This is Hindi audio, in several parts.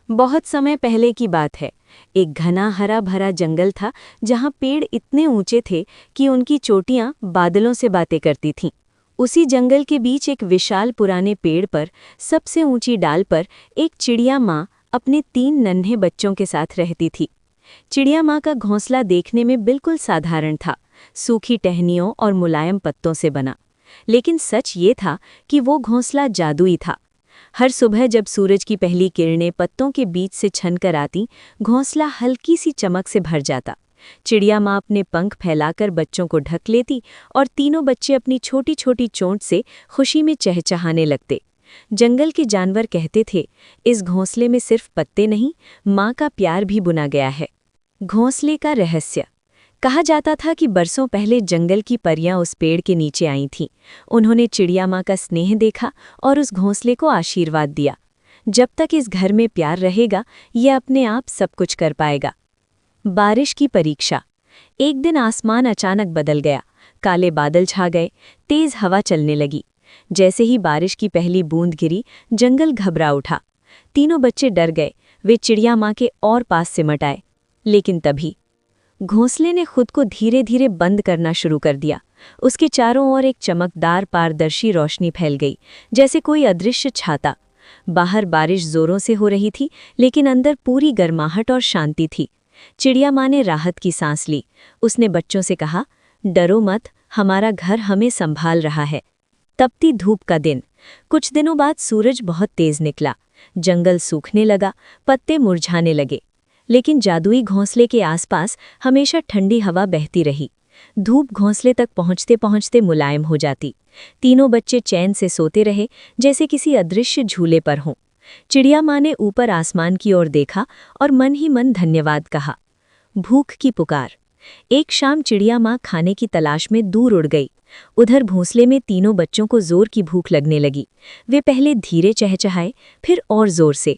बहुत समय पहले की बात है। एक घना हरा भरा जंगल था जहां पेड़ इतने ऊंचे थे कि उनकी चोटियां बादलों से बातें करती थीं। उसी जंगल के बीच एक विशाल पुराने पेड़ पर सबसे ऊंची डाल पर एक चिड़िया माँ अपने 3 नन्हे बच्चों के साथ रहती थी। चिड़िया माँ का घोंसला देखने में बिल्कुल साधारण था, सूखी टहनियों और मुलायम पत्तों से बना। लेकिन सच ये था कि वो घोंसला जादुई था। हर सुबह जब सूरज की पहली किरणें पत्तों के बीच से छनकर आती, घोंसला हल्की सी चमक से भर जाता। चिड़िया माँ अपने पंख फैलाकर बच्चों को ढक लेती और तीनों बच्चे अपनी छोटी छोटी चोंच से खुशी में चहचहाने लगते। जंगल के जानवर कहते थे, इस घोंसले में सिर्फ पत्ते नहीं, माँ का प्यार भी बुना गया है। घोंसले का रहस्य। कहा जाता था कि बरसों पहले जंगल की परियां उस पेड़ के नीचे आई थीं। उन्होंने चिड़िया माँ का स्नेह देखा और उस घोंसले को आशीर्वाद दिया। जब तक इस घर में प्यार रहेगा, यह अपने आप सब कुछ कर पाएगा। बारिश की परीक्षा। एक दिन आसमान अचानक बदल गया। काले बादल छा गए, तेज हवा चलने लगी। जैसे ही बारिश की पहली बूंद गिरी, जंगल घबरा उठा। तीनों बच्चे डर गए। वे चिड़िया माँ के और पास सिमट आए। लेकिन तभी घोंसले ने खुद को धीरे धीरे बंद करना शुरू कर दिया। उसके चारों ओर एक चमकदार पारदर्शी रोशनी फैल गई, जैसे कोई अदृश्य छाता। बाहर बारिश जोरों से हो रही थी, लेकिन अंदर पूरी गर्माहट और शांति थी। चिड़िया माँ ने राहत की सांस ली। उसने बच्चों से कहा, डरो मत, हमारा घर हमें संभाल रहा है। तपती धूप का दिन। कुछ दिनों बाद सूरज बहुत तेज निकला। जंगल सूखने लगा, पत्ते मुरझाने लगे। लेकिन जादुई घोंसले के आसपास हमेशा ठंडी हवा बहती रही। धूप घोंसले तक पहुंचते पहुंचते मुलायम हो जाती। तीनों बच्चे चैन से सोते रहे, जैसे किसी अदृश्य झूले पर हों। चिड़िया माँ ने ऊपर आसमान की ओर देखा और मन ही मन धन्यवाद कहा। भूख की पुकार। एक शाम चिड़िया माँ खाने की तलाश में दूर उड़ गई। उधर घोंसले में तीनों बच्चों को जोर की भूख लगने लगी। वे पहले धीरे चहचहाए, फिर और जोर से।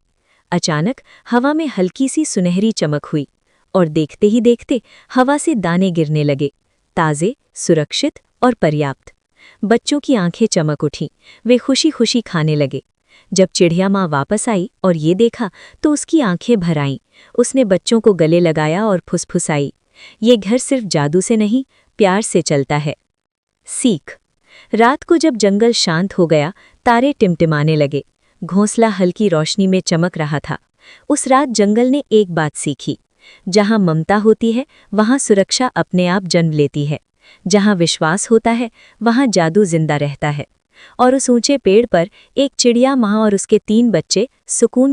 अचानक हवा में हल्की सी सुनहरी चमक हुई और देखते ही देखते हवा से दाने गिरने लगे, ताज़े, सुरक्षित और पर्याप्त। बच्चों की आंखें चमक उठीं, वे खुशी खुशी खाने लगे। जब चिड़िया माँ वापस आई और ये देखा तो उसकी आंखें भर आईं। उसने बच्चों को गले लगाया और फुसफुसाई, ये घर सिर्फ जादू से नहीं, प्यार से चलता है। सीख। रात को जब जंगल शांत हो गया, तारे टिमटिमाने लगे। घोंसला हल्की रोशनी में चमक रहा था। उस रात जंगल ने एक बात सीखी, जहां ममता होती है वहां सुरक्षा अपने आप जन्म लेती है। जहां विश्वास होता है वहां जादू जिंदा रहता है। और उस ऊंचे पेड़ पर एक चिड़िया माँ और उसके 3 बच्चे सुकून